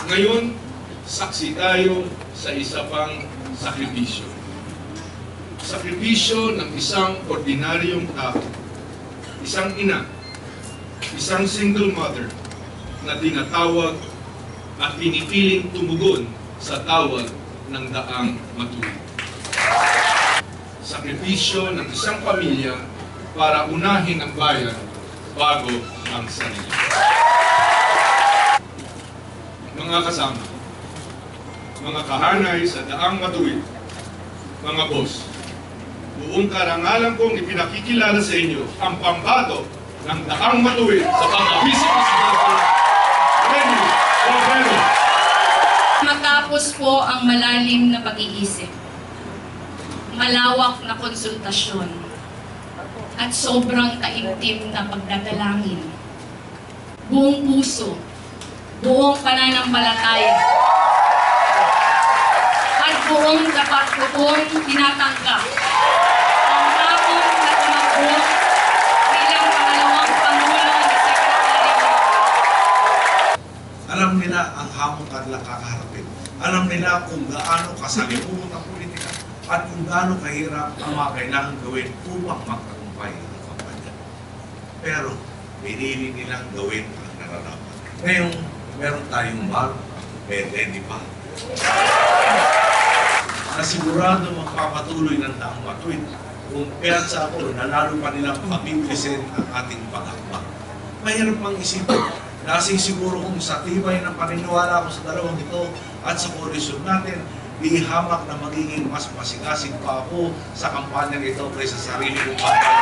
Ngayon, saksi tayo sa isa pang sakripisyo. Sakripisyo ng isang ordinaryong tao, isang ina, isang single mother na tinatawag at pinipiling tumugon sa tawag ng daang matuwid. Sakripisyo ng isang pamilya para unahin ang bayan bago ang sarili. Mga kasama, mga kahanay sa daang matuwid, mga boss, buong karangalan kong ipinakikilala sa inyo ang pambato ng daang matuwid sa pang-abisi presidente, Rene Robredo. Matapos po ang malalim na pag-iisip, malawak na konsultasyon, at sobrang taimtim na pagdadalangin, buong puso, buong pananampalataya, at buong dapat kong tinatanggap ang hamon na tumakbo bilang pangalawang Pangulo ni Secretary. Alam nila ang hamon kanila kakaharapin. Alam nila kung gaano kasalimuot ang politika at kung gaano kahirap ang mga kailangan gawin upang magtagumpay ang kampanya. Pero pinili nilang gawin ang nararapat. Ngayon, meron tayong Mark, may Lenny pa. Na sigurado magpapatuloy ng daang matuwid kung kaya't sa ako na lalo pa nilang pamibilisin ang ating paghakbang. Mahirap mang isipin. Lasing siguro kung sa tibay ng paniniwala ko sa dalawang ito at sa koalisyon natin, di hamak na magiging mas masigasig pa ako sa kampanya nito kaysa sa sarili kong kampanya.